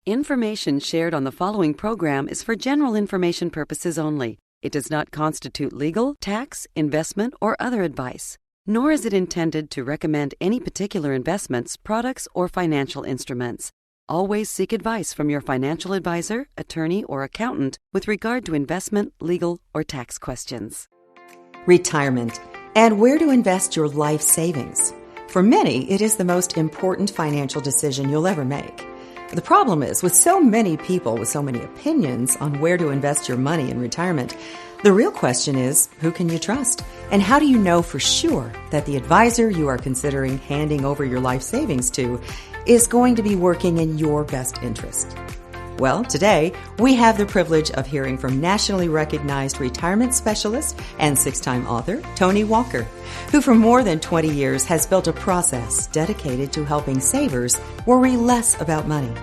Information shared on the following program is for general information purposes only. It does not constitute legal, tax, investment, or other advice, nor is it intended to recommend any particular investments, products, or financial instruments. Always seek advice from your financial advisor, attorney, or accountant with regard to investment, legal, or tax questions. Retirement, and where to invest your life savings. For many, it is the most important financial decision you'll ever make. The problem is, with so many people with so many opinions on where to invest your money in retirement, the real question is, who can you trust? And how do you know for sure that the advisor you are considering handing over your life savings to is going to be working in your best interest? Well, today, we have the privilege of hearing from nationally recognized retirement specialist and six-time author, Tony Walker, who for more than 20 years has built a process dedicated to helping savers worry less about money.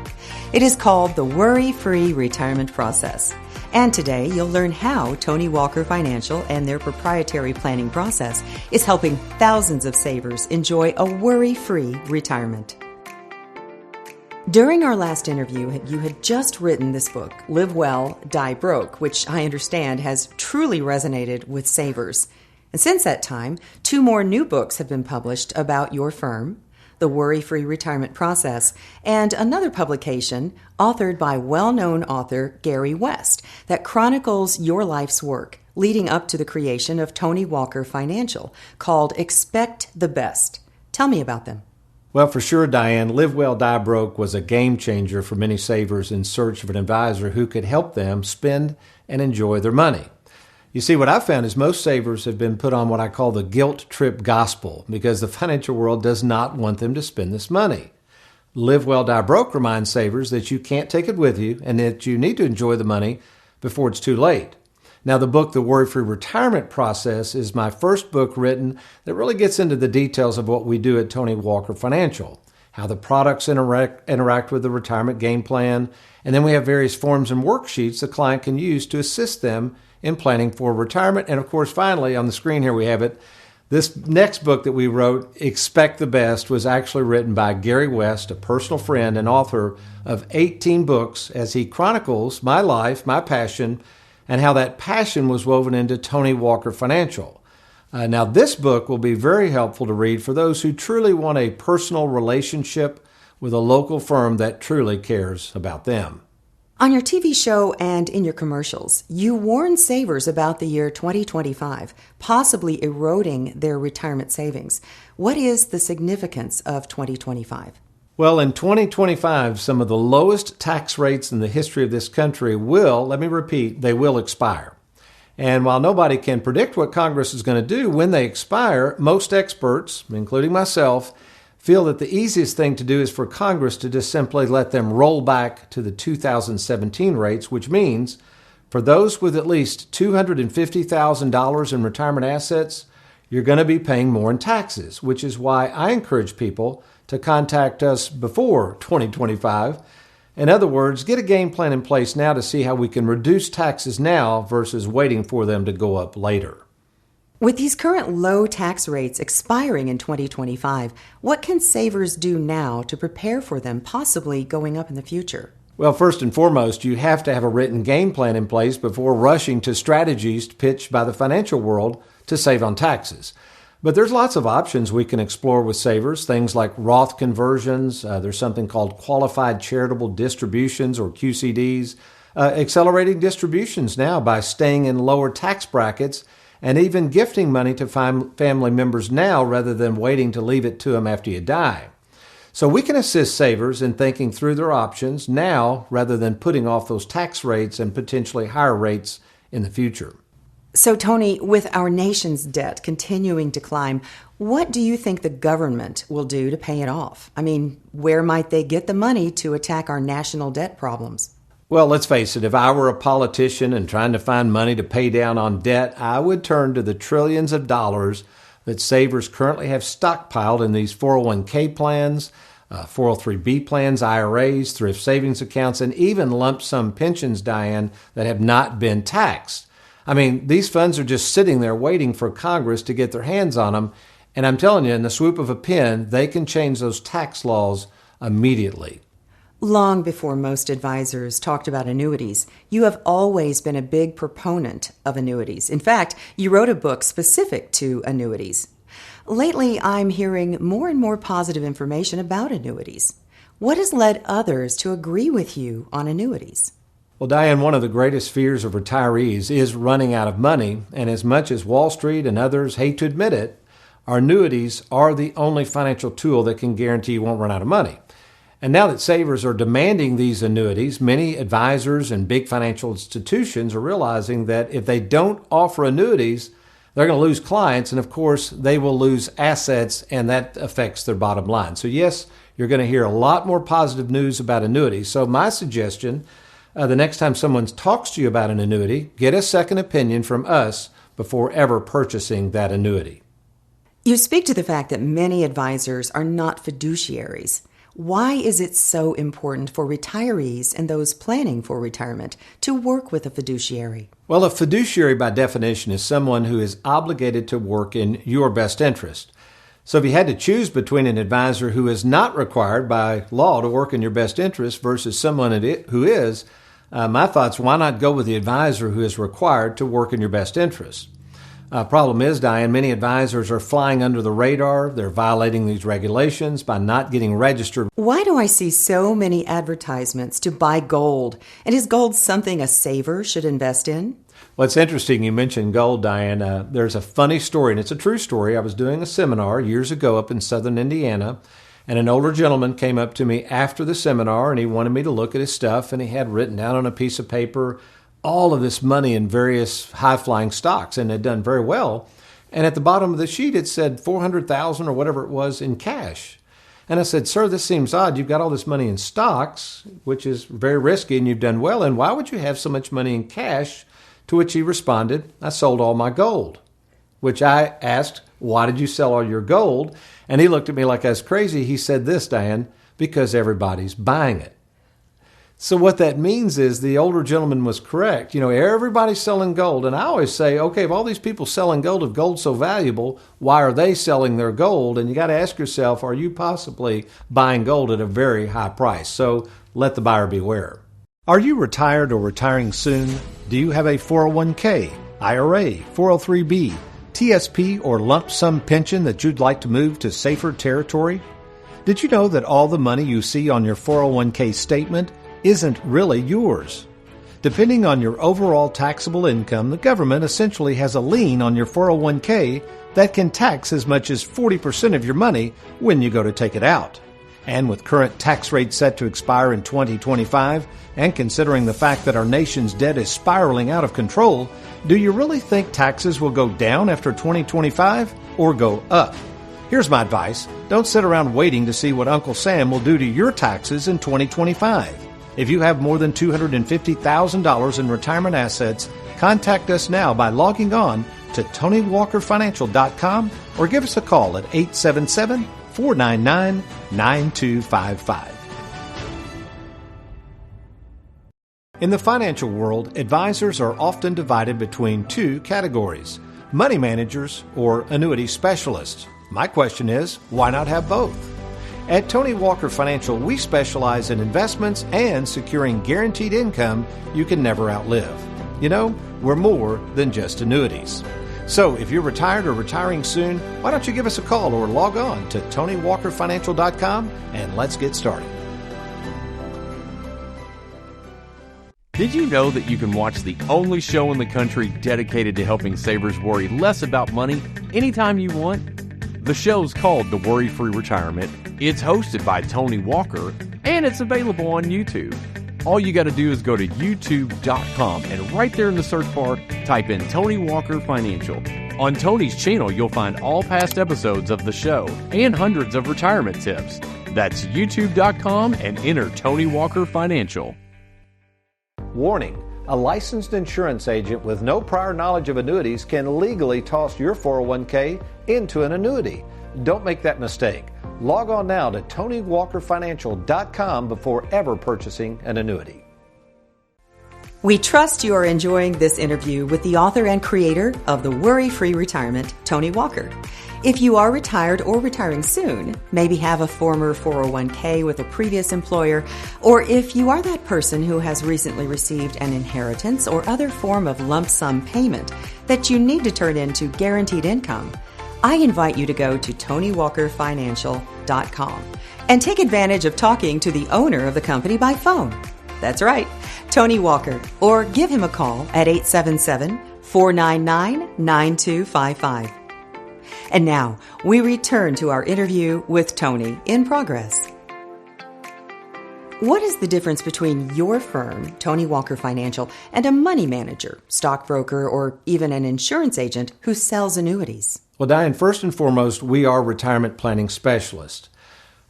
It is called the Worry-Free Retirement Process. And today, you'll learn how Tony Walker Financial and their proprietary planning process is helping thousands of savers enjoy a worry-free retirement. During our last interview, you had just written this book, Live Well, Die Broke, which I understand has truly resonated with savers. And since that time, 2 more new books have been published about your firm, The Worry-Free Retirement Process, and another publication authored by well-known author Gary West that chronicles your life's work leading up to the creation of Tony Walker Financial, called Expect the Best. Tell me about them. Well, for sure, Diane, Live Well, Die Broke was a game changer for many savers in search of an advisor who could help them spend and enjoy their money. You see, what I've found is most savers have been put on what I call the guilt trip gospel because the financial world does not want them to spend this money. Live Well, Die Broke reminds savers that you can't take it with you and that you need to enjoy the money before it's too late. Now, the book, The Worry-Free Retirement Process, is my first book written that really gets into the details of what we do at Tony Walker Financial, how the products interact with the retirement game plan, and then we have various forms and worksheets the client can use to assist them in planning for retirement. And of course, finally, on the screen here we have it. This next book that we wrote, Expect the Best, was actually written by Gary West, a personal friend and author of 18 books, as he chronicles my life, my passion, and how that passion was woven into Tony Walker Financial. Now, this book will be very helpful to read for those who truly want a personal relationship with a local firm that truly cares about them. On your TV show and in your commercials, you warn savers about the year 2025, possibly eroding their retirement savings. What is the significance of 2025? Well, in 2025, some of the lowest tax rates in the history of this country will, let me repeat, they will expire. And while nobody can predict what Congress is going to do when they expire, most experts, including myself, feel that the easiest thing to do is for Congress to just simply let them roll back to the 2017 rates, which means for those with at least $250,000 in retirement assets, you're going to be paying more in taxes, which is why I encourage people to contact us before 2025. In other words, get a game plan in place now to see how we can reduce taxes now versus waiting for them to go up later. With these current low tax rates expiring in 2025, what can savers do now to prepare for them possibly going up in the future? Well, first and foremost, you have to have a written game plan in place before rushing to strategies pitched by the financial world to save on taxes. But there's lots of options we can explore with savers, things like Roth conversions. There's something called qualified charitable distributions, or QCDs, accelerating distributions now by staying in lower tax brackets, and even gifting money to family members now rather than waiting to leave it to them after you die. So we can assist savers in thinking through their options now rather than putting off those tax rates and potentially higher rates in the future. So, Tony, with our nation's debt continuing to climb, what do you think the government will do to pay it off? I mean, where might they get the money to attack our national debt problems? Well, let's face it, if I were a politician and trying to find money to pay down on debt, I would turn to the trillions of dollars that savers currently have stockpiled in these 401k plans, 403b plans, IRAs, thrift savings accounts, and even lump sum pensions, Diane, that have not been taxed. I mean, these funds are just sitting there waiting for Congress to get their hands on them. And I'm telling you, in the swoop of a pen, they can change those tax laws immediately. Long before most advisors talked about annuities, you have always been a big proponent of annuities. In fact, you wrote a book specific to annuities. Lately, I'm hearing more and more positive information about annuities. What has led others to agree with you on annuities? Well, Diane, one of the greatest fears of retirees is running out of money, and as much as Wall Street and others hate to admit it, our annuities are the only financial tool that can guarantee you won't run out of money. And now that savers are demanding these annuities, many advisors and big financial institutions are realizing that if they don't offer annuities, they're going to lose clients, and of course, they will lose assets, and that affects their bottom line. So yes, you're going to hear a lot more positive news about annuities. So my suggestion, the next time someone talks to you about an annuity, get a second opinion from us before ever purchasing that annuity. You speak to the fact that many advisors are not fiduciaries. Why is it so important for retirees and those planning for retirement to work with a fiduciary? Well, a fiduciary by definition is someone who is obligated to work in your best interest. So if you had to choose between an advisor who is not required by law to work in your best interest versus someone who is, my thoughts, why not go with the advisor who is required to work in your best interest? Problem is, Diane, many advisors are flying under the radar. They're violating these regulations by not getting registered. Why do I see so many advertisements to buy gold? And is gold something a saver should invest in? Well, it's interesting you mentioned gold, Diane. There's a funny story, and it's a true story. I was doing a seminar years ago up in southern Indiana, and an older gentleman came up to me after the seminar, and he wanted me to look at his stuff, and he had written down on a piece of paper all of this money in various high-flying stocks, and had done very well. And at the bottom of the sheet, it said $400,000 or whatever it was in cash. And I said, "Sir, this seems odd. You've got all this money in stocks, which is very risky, and you've done well. And why would you have so much money in cash?" To which he responded, "I sold all my gold." Which I asked, "Why did you sell all your gold?" And he looked at me like I was crazy. He said this, "Diane, because everybody's buying it." So what that means is the older gentleman was correct. You know, everybody's selling gold. And I always say, okay, if all these people selling gold, if gold's so valuable, why are they selling their gold? And you got to ask yourself, are you possibly buying gold at a very high price? So let the buyer beware. Are you retired or retiring soon? Do you have a 401k, IRA, 403b, TSP, or lump sum pension that you'd like to move to safer territory? Did you know that all the money you see on your 401k statement isn't really yours? Depending on your overall taxable income, the government essentially has a lien on your 401k that can tax as much as 40% of your money when you go to take it out. And with current tax rates set to expire in 2025, and considering the fact that our nation's debt is spiraling out of control, do you really think taxes will go down after 2025 or go up? Here's my advice. Don't sit around waiting to see what Uncle Sam will do to your taxes in 2025. If you have more than $250,000 in retirement assets, contact us now by logging on to TonyWalkerFinancial.com or give us a call at 877-499-9255. In the financial world, advisors are often divided between two categories: money managers or annuity specialists. My question is, why not have both? At Tony Walker Financial, we specialize in investments and securing guaranteed income you can never outlive. You know, we're more than just annuities. So if you're retired or retiring soon, why don't you give us a call or log on to TonyWalkerFinancial.com and let's get started. Did you know that you can watch the only show in the country dedicated to helping savers worry less about money anytime you want? The show's called The Worry-Free Retirement. It's hosted by Tony Walker, and it's available on YouTube. All you got to do is go to youtube.com, and right there in the search bar, type in Tony Walker Financial. On Tony's channel, you'll find all past episodes of the show and hundreds of retirement tips. That's youtube.com and enter Tony Walker Financial. Warning: a licensed insurance agent with no prior knowledge of annuities can legally toss your 401k into an annuity. Don't make that mistake. Log on now to TonyWalkerFinancial.com before ever purchasing an annuity. We trust you are enjoying this interview with the author and creator of The Worry-Free Retirement, Tony Walker. If you are retired or retiring soon, maybe have a former 401k with a previous employer, or if you are that person who has recently received an inheritance or other form of lump sum payment that you need to turn into guaranteed income, I invite you to go to TonyWalkerFinancial.com and take advantage of talking to the owner of the company by phone. That's right, Tony Walker, or give him a call at 877-499-9255. And now, we return to our interview with Tony in progress. What is the difference between your firm, Tony Walker Financial, and a money manager, stockbroker, or even an insurance agent who sells annuities? Well, Diane, first and foremost, we are retirement planning specialists.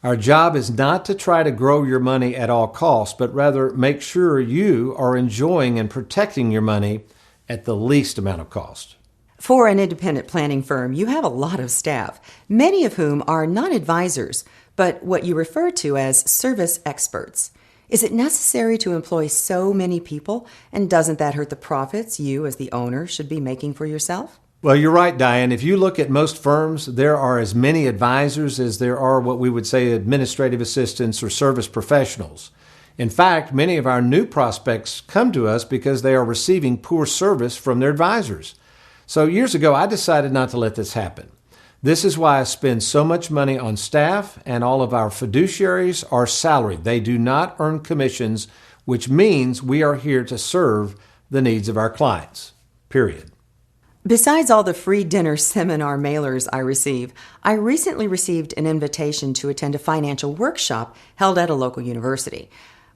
Our job is not to try to grow your money at all costs, but rather make sure you are enjoying and protecting your money at the least amount of cost. For an independent planning firm, you have a lot of staff, many of whom are not advisors, but what you refer to as service experts. Is it necessary to employ so many people, and doesn't that hurt the profits you as the owner should be making for yourself? Well, you're right, Diane. If you look at most firms, there are as many advisors as there are what we would say administrative assistants or service professionals. In fact, many of our new prospects come to us because they are receiving poor service from their advisors. So years ago, I decided not to let this happen. This is why I spend so much money on staff, and all of our fiduciaries are salaried. They do not earn commissions, which means we are here to serve the needs of our clients, period. Besides all the free dinner seminar mailers I receive, I recently received an invitation to attend a financial workshop held at a local university.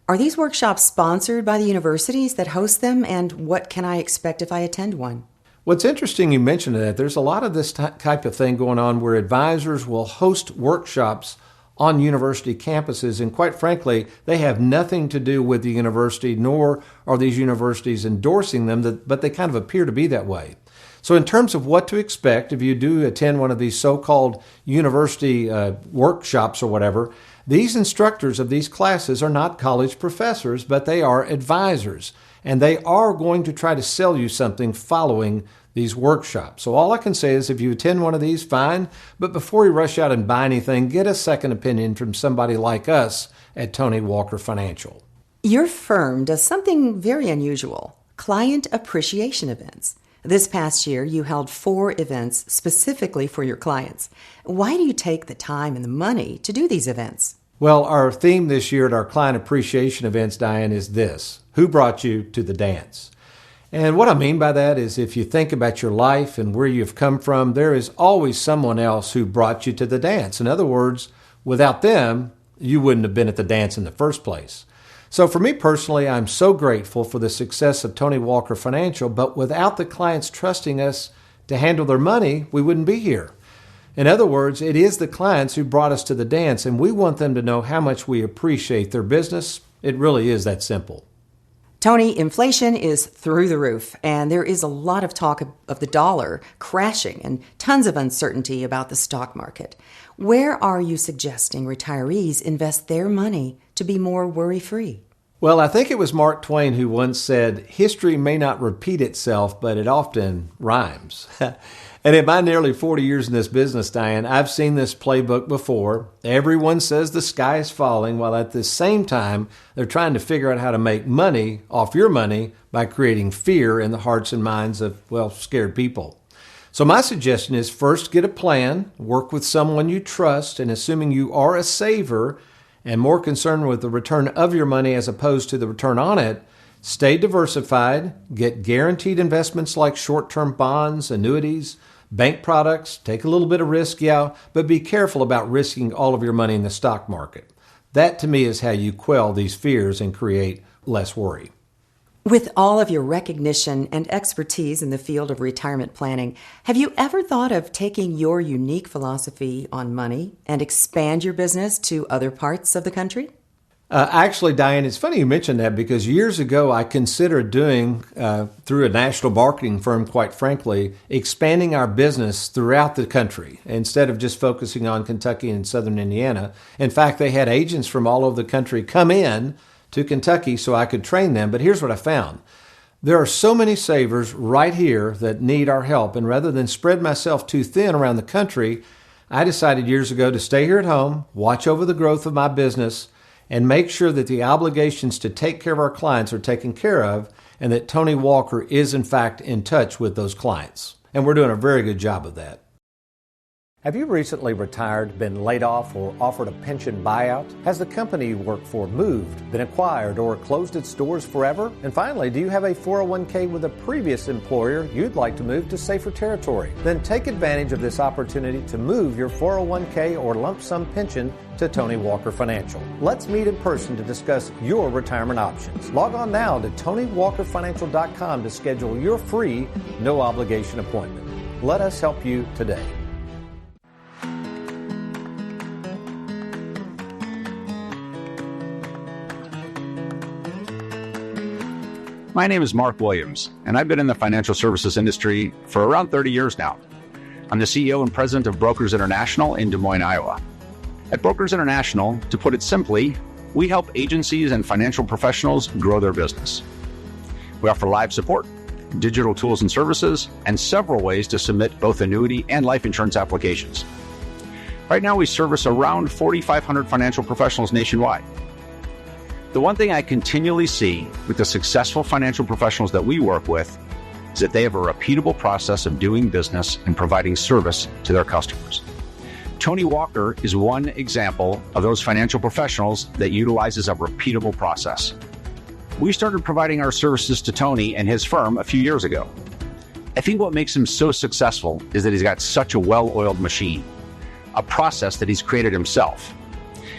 Are these workshops sponsored by the universities that host them, and what can I expect if I attend one? What's interesting you mentioned that. There's a lot of this type of thing going on where advisors will host workshops on university campuses, and quite frankly, they have nothing to do with the university, nor are these universities endorsing them, but they kind of appear to be that way. So in terms of what to expect if you do attend one of these so-called university workshops or whatever, these instructors of these classes are not college professors, but they are advisors. And they are going to try to sell you something following these workshops. So all I can say is if you attend one of these, fine. But before you rush out and buy anything, get a second opinion from somebody like us at Tony Walker Financial. Your firm does something very unusual, client appreciation events. This past year, you held 4 events specifically for your clients. Why do you take the time and the money to do these events? Well, our theme this year at our client appreciation events, Diane, is this: who brought you to the dance? And what I mean by that is if you think about your life and where you've come from, there is always someone else who brought you to the dance. In other words, without them, you wouldn't have been at the dance in the first place. So for me personally, I'm so grateful for the success of Tony Walker Financial, but without the clients trusting us to handle their money, we wouldn't be here. In other words, it is the clients who brought us to the dance, and we want them to know how much we appreciate their business. It really is that simple. Tony, inflation is through the roof, and there is a lot of talk of the dollar crashing and tons of uncertainty about the stock market. Where are you suggesting retirees invest their money to be more worry-free? Well, I think it was Mark Twain who once said, history may not repeat itself, but it often rhymes. And in my nearly 40 years in this business, Diane, I've seen this playbook before. Everyone says the sky is falling, while at the same time, they're trying to figure out how to make money off your money by creating fear in the hearts and minds of, scared people. So my suggestion is first get a plan, work with someone you trust, and assuming you are a saver and more concerned with the return of your money as opposed to the return on it, stay diversified, get guaranteed investments like short-term bonds, annuities, bank products, take a little bit of risk, but be careful about risking all of your money in the stock market. That, to me, is how you quell these fears and create less worry. With all of your recognition and expertise in the field of retirement planning, have you ever thought of taking your unique philosophy on money and expand your business to other parts of the country? Actually, Diane, it's funny you mentioned that because years ago I considered doing, through a national marketing firm, quite frankly, expanding our business throughout the country instead of just focusing on Kentucky and southern Indiana. In fact, they had agents from all over the country come in to Kentucky so I could train them. But here's what I found. There are so many savers right here that need our help, and rather than spread myself too thin around the country, I decided years ago to stay here at home, watch over the growth of my business, and make sure that the obligations to take care of our clients are taken care of, and that Tony Walker is in fact in touch with those clients. And we're doing a very good job of that. Have you recently retired, been laid off, or offered a pension buyout? Has the company you work for moved, been acquired, or closed its doors forever? And finally, do you have a 401k with a previous employer you'd like to move to safer territory? Then take advantage of this opportunity to move your 401k or lump sum pension to Tony Walker Financial. Let's meet in person to discuss your retirement options. Log on now to TonyWalkerFinancial.com to schedule your free, no obligation appointment. Let us help you today. My name is Mark Williams, and I've been in the financial services industry for around 30 years now. I'm the CEO and president of Brokers International in Des Moines, Iowa. At Brokers International, to put it simply, we help agencies and financial professionals grow their business. We offer live support, digital tools and services, and several ways to submit both annuity and life insurance applications. Right now, we service around 4,500 financial professionals nationwide. The one thing I continually see with the successful financial professionals that we work with is that they have a repeatable process of doing business and providing service to their customers. Tony Walker is one example of those financial professionals that utilizes a repeatable process. We started providing our services to Tony and his firm a few years ago. I think what makes him so successful is that he's got such a well-oiled machine, a process that he's created himself.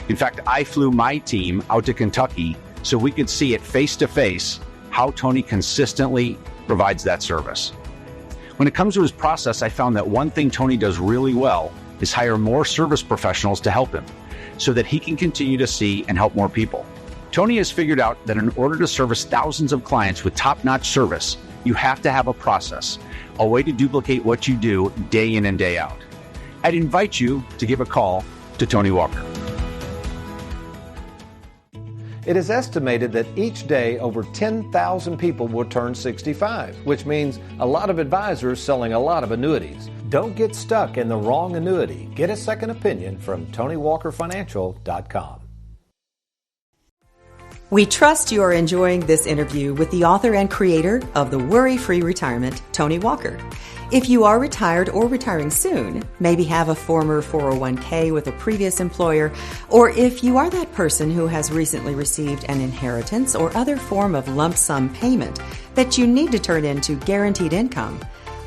In fact, I flew my team out to Kentucky so we could see it face to face how Tony consistently provides that service. When it comes to his process, I found that one thing Tony does really well is hire more service professionals to help him so that he can continue to see and help more people. Tony has figured out that in order to service thousands of clients with top-notch service, you have to have a process, a way to duplicate what you do day in and day out. I'd invite you to give a call to Tony Walker. It is estimated that each day over 10,000 people will turn 65, which means a lot of advisors selling a lot of annuities. Don't get stuck in the wrong annuity. Get a second opinion from TonyWalkerFinancial.com. We trust you are enjoying this interview with the author and creator of The Worry-Free Retirement, Tony Walker. If you are retired or retiring soon, maybe have a former 401k with a previous employer, or if you are that person who has recently received an inheritance or other form of lump sum payment that you need to turn into guaranteed income,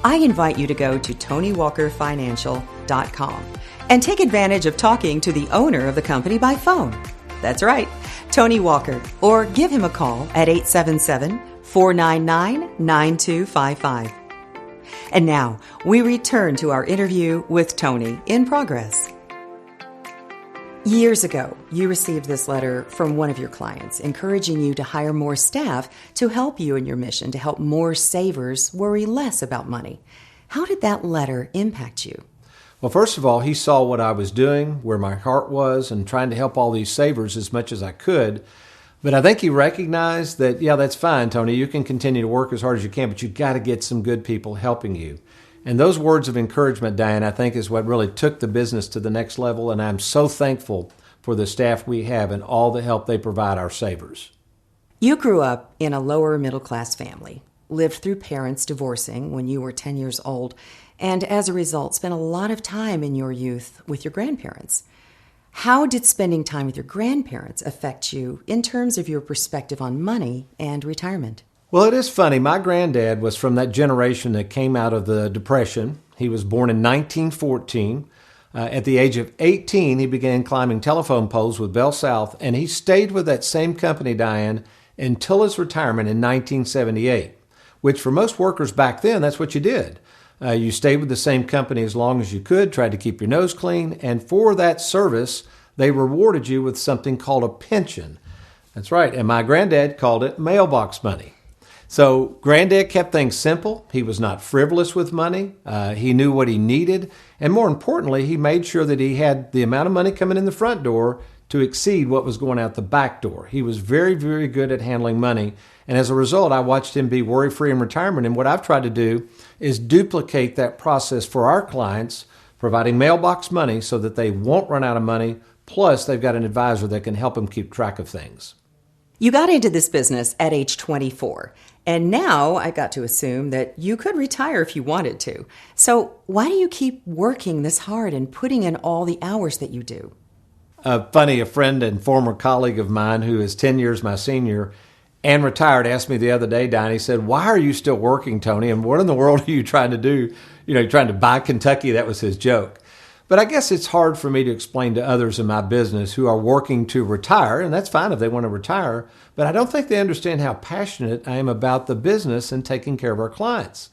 I invite you to go to TonyWalkerFinancial.com and take advantage of talking to the owner of the company by phone. That's right, Tony Walker, or give him a call at 877-499-9255. And now, we return to our interview with Tony in progress. Years ago, you received this letter from one of your clients encouraging you to hire more staff to help you in your mission to help more savers worry less about money. How did that letter impact you? Well, first of all, he saw what I was doing, where my heart was, and trying to help all these savers as much as I could. But I think he recognized that, yeah, that's fine, Tony. You can continue to work as hard as you can, but you've got to get some good people helping you. And those words of encouragement, Diane, I think is what really took the business to the next level. And I'm so thankful for the staff we have and all the help they provide our savers. You grew up in a lower middle class family, lived through parents divorcing when you were 10 years old, and as a result, spent a lot of time in your youth with your grandparents. How did spending time with your grandparents affect you in terms of your perspective on money and retirement? Well, it is funny. My granddad was from that generation that came out of the Depression. He was born in 1914. At the age of 18, he began climbing telephone poles with Bell South, and he stayed with that same company, Diane, until his retirement in 1978, which for most workers back then, that's what you did. You stayed with the same company as long as you could, tried to keep your nose clean, and for that service, they rewarded you with something called a pension. That's right, and my granddad called it mailbox money. So granddad kept things simple. He was not frivolous with money. He knew what he needed, and more importantly, he made sure that he had the amount of money coming in the front door to exceed what was going out the back door. He was very, very good at handling money. And as a result, I watched him be worry-free in retirement. And what I've tried to do is duplicate that process for our clients, providing mailbox money so that they won't run out of money. Plus, they've got an advisor that can help them keep track of things. You got into this business at age 24, and now I got to assume that you could retire if you wanted to. So why do you keep working this hard and putting in all the hours that you do? Funny, a friend and former colleague of mine who is 10 years my senior and retired asked me the other day, Diane, he said, "Why are you still working, Tony? And what in the world are you trying to do? You're trying to buy Kentucky." That was his joke. But I guess it's hard for me to explain to others in my business who are working to retire, and that's fine if they want to retire, but I don't think they understand how passionate I am about the business and taking care of our clients.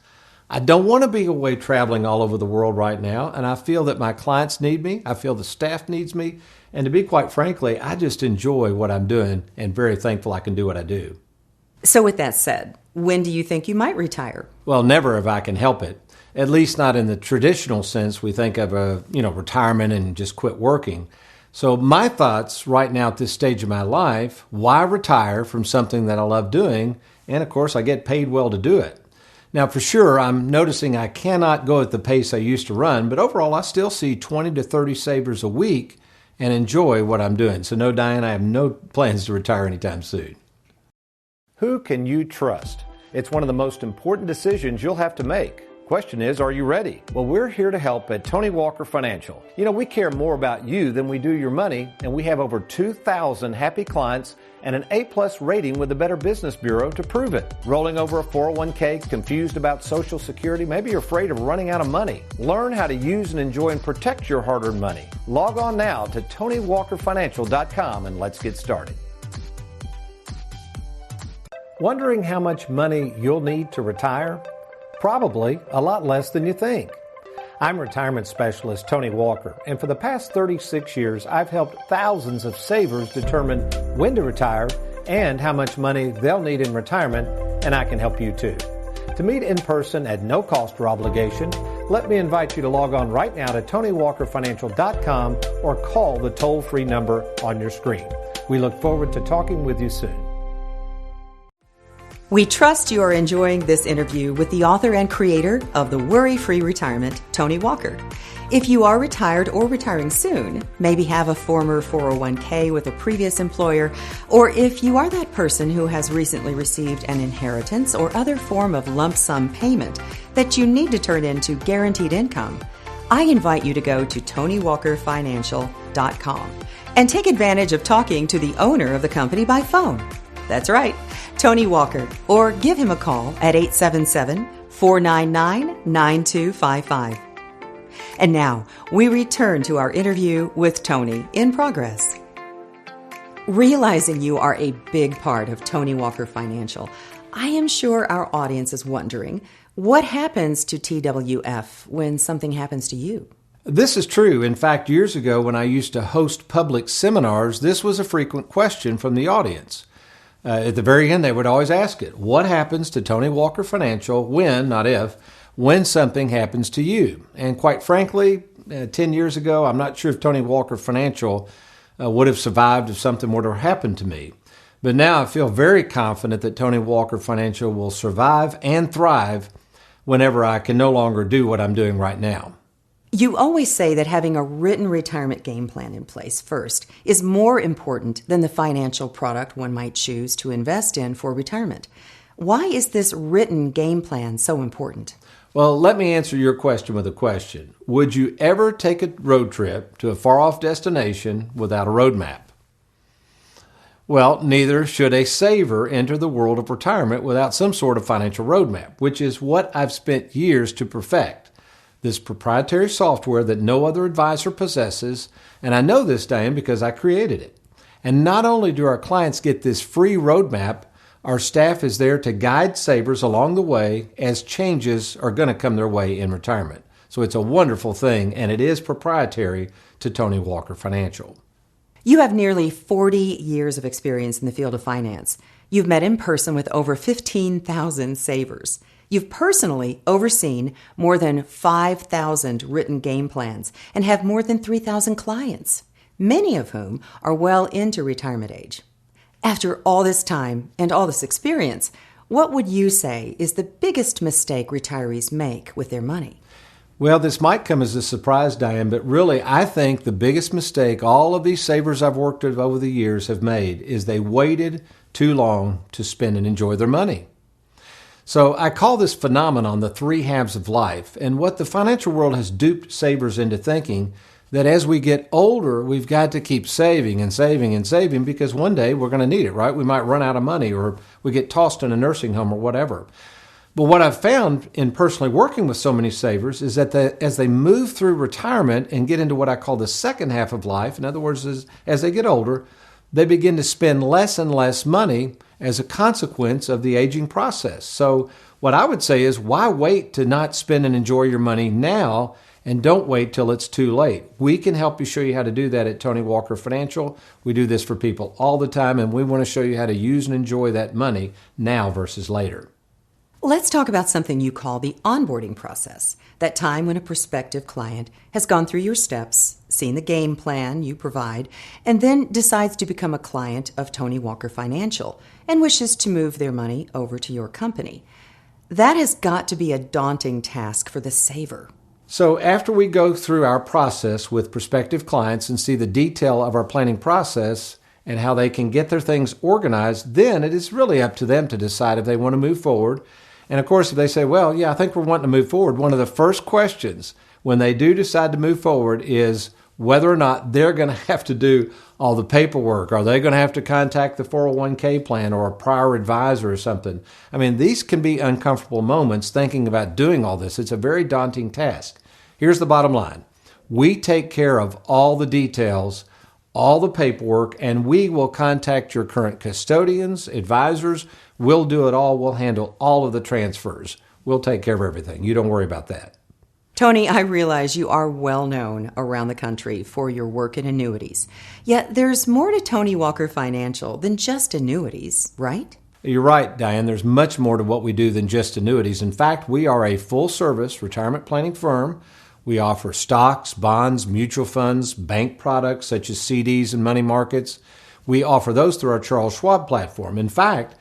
I don't want to be away traveling all over the world right now, and I feel that my clients need me, I feel the staff needs me, and to be quite frankly, I just enjoy what I'm doing and very thankful I can do what I do. So with that said, when do you think you might retire? Well, never if I can help it. At least not in the traditional sense we think of retirement and just quit working. So my thoughts right now at this stage of my life, why retire from something that I love doing? And of course, I get paid well to do it. Now, for sure, I'm noticing I cannot go at the pace I used to run, but overall, I still see 20 to 30 savers a week and enjoy what I'm doing. So no, Diane, I have no plans to retire anytime soon. Who can you trust? It's one of the most important decisions you'll have to make. Question is, are you ready? Well, we're here to help at Tony Walker Financial. We care more about you than we do your money, and we have over 2,000 happy clients and an A-plus rating with the Better Business Bureau to prove it. Rolling over a 401k, confused about Social Security, maybe you're afraid of running out of money. Learn how to use and enjoy and protect your hard-earned money. Log on now to TonyWalkerFinancial.com and let's get started. Wondering how much money you'll need to retire? Probably a lot less than you think. I'm retirement specialist Tony Walker, and for the past 36 years, I've helped thousands of savers determine when to retire and how much money they'll need in retirement, and I can help you too. To meet in person at no cost or obligation, let me invite you to log on right now to TonyWalkerFinancial.com or call the toll-free number on your screen. We look forward to talking with you soon. We trust you are enjoying this interview with the author and creator of The Worry-Free Retirement, Tony Walker. If you are retired or retiring soon, maybe have a former 401k with a previous employer, or if you are that person who has recently received an inheritance or other form of lump sum payment that you need to turn into guaranteed income, I invite you to go to TonyWalkerFinancial.com and take advantage of talking to the owner of the company by phone. That's right, Tony Walker, or give him a call at 877-499-9255. And now, we return to our interview with Tony in progress. Realizing you are a big part of Tony Walker Financial, I am sure our audience is wondering, what happens to TWF when something happens to you? This is true. In fact, years ago when I used to host public seminars, this was a frequent question from the audience. At the very end, they would always ask it, what happens to Tony Walker Financial when, not if, when something happens to you? And quite frankly, 10 years ago, I'm not sure if Tony Walker Financial would have survived if something were to happen to me. But now I feel very confident that Tony Walker Financial will survive and thrive whenever I can no longer do what I'm doing right now. You always say that having a written retirement game plan in place first is more important than the financial product one might choose to invest in for retirement. Why is this written game plan so important? Well, let me answer your question with a question. Would you ever take a road trip to a far-off destination without a road map? Well, neither should a saver enter the world of retirement without some sort of financial roadmap, which is what I've spent years to perfect. This proprietary software that no other advisor possesses, and I know this, Diane, because I created it. And not only do our clients get this free roadmap, our staff is there to guide savers along the way as changes are going to come their way in retirement. So it's a wonderful thing, and it is proprietary to Tony Walker Financial. You have nearly 40 years of experience in the field of finance. You've met in person with over 15,000 savers. You've personally overseen more than 5,000 written game plans and have more than 3,000 clients. many of whom are well into retirement age. After all this time and all this experience, what would you say is the biggest mistake retirees make with their money? Well, this might come as a surprise, Diane, but really I think the biggest mistake all of these savers I've worked with over the years have made is they waited too long to spend and enjoy their money. So I call this phenomenon the three halves of life, and what the financial world has duped savers into thinking that as we get older, we've got to keep saving and saving and saving because one day we're going to need it, right? We might run out of money or we get tossed in a nursing home or whatever. But what I've found in personally working with so many savers is that as they move through retirement and get into what I call the second half of life, in other words, as they get older, they begin to spend less and less money as a consequence of the aging process. So what I would say is, why wait to not spend and enjoy your money now, and don't wait till it's too late? We can help you, show you how to do that at Tony Walker Financial. We do this for people all the time, and we want to show you how to use and enjoy that money now versus later. Let's talk about something you call the onboarding process, that time when a prospective client has gone through your steps, seen the game plan you provide, and then decides to become a client of Tony Walker Financial and wishes to move their money over to your company. That has got to be a daunting task for the saver. So after we go through our process with prospective clients and see the detail of our planning process and how they can get their things organized, then it is really up to them to decide if they want to move forward. And of course, if they say, well, yeah, I think we're wanting to move forward, one of the first questions when they do decide to move forward is whether or not they're going to have to do all the paperwork. Are they going to have to contact the 401k plan or a prior advisor or something? I mean, these can be uncomfortable moments thinking about doing all this. It's a very daunting task. Here's the bottom line. We take care of all the details, all the paperwork, and we will contact your current custodians, advisors. We'll do it all. We'll handle all of the transfers. We'll take care of everything. You don't worry about that. Tony, I realize you are well known around the country for your work in annuities. Yet there's more to Tony Walker Financial than just annuities, right? You're right, Diane. There's much more to what we do than just annuities. In fact, we are a full-service retirement planning firm. We offer stocks, bonds, mutual funds, bank products such as CDs and money markets. We offer those through our Charles Schwab platform. In fact,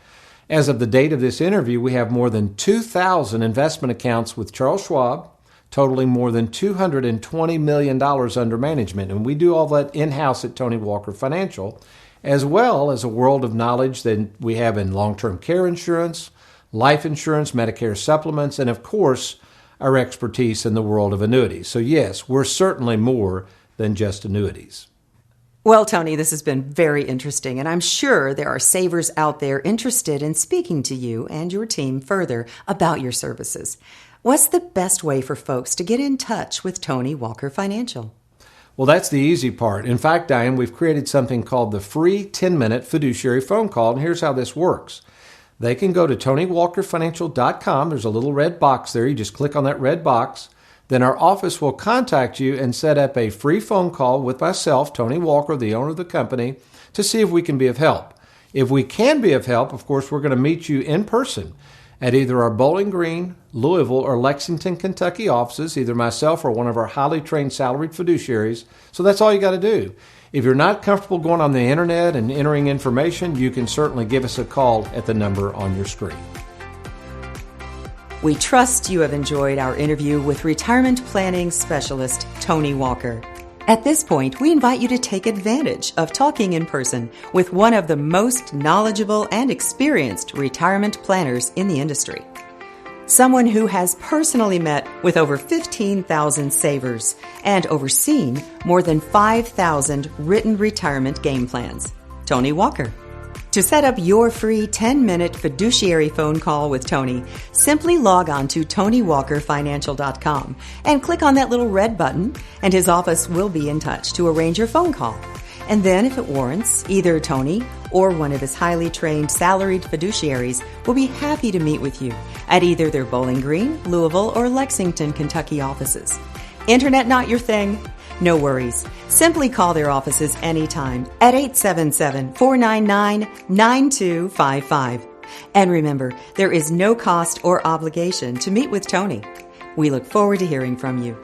as of the date of this interview, we have more than 2,000 investment accounts with Charles Schwab, totaling more than $220 million under management. And we do all that in-house at Tony Walker Financial, as well as a world of knowledge that we have in long-term care insurance, life insurance, Medicare supplements, and of course, our expertise in the world of annuities. So yes, we're certainly more than just annuities. Well, Tony, this has been very interesting, and I'm sure there are savers out there interested in speaking to you and your team further about your services. What's the best way for folks to get in touch with Tony Walker Financial? Well, that's the easy part. In fact, Diane, we've created something called the free 10-minute fiduciary phone call, and here's how this works. They can go to TonyWalkerFinancial.com. There's a little red box there. You just click on that red box. Then our office will contact you and set up a free phone call with myself, Tony Walker, the owner of the company, to see if we can be of help. If we can be of help, of course, we're going to meet you in person at either our Bowling Green, Louisville, or Lexington, Kentucky offices, either myself or one of our highly trained salaried fiduciaries. So that's all you got to do. If you're not comfortable going on the internet and entering information, you can certainly give us a call at the number on your screen. We trust you have enjoyed our interview with retirement planning specialist Tony Walker. At this point, we invite you to take advantage of talking in person with one of the most knowledgeable and experienced retirement planners in the industry. Someone who has personally met with over 15,000 savers and overseen more than 5,000 written retirement game plans. Tony Walker. To set up your free 10-minute fiduciary phone call with Tony, simply log on to TonyWalkerFinancial.com and click on that little red button, and his office will be in touch to arrange your phone call. And then, if it warrants, either Tony or one of his highly trained salaried fiduciaries will be happy to meet with you at either their Bowling Green, Louisville, or Lexington, Kentucky offices. Internet not your thing? No worries. Simply call their offices anytime at 877-499-9255. And remember, there is no cost or obligation to meet with Tony. We look forward to hearing from you.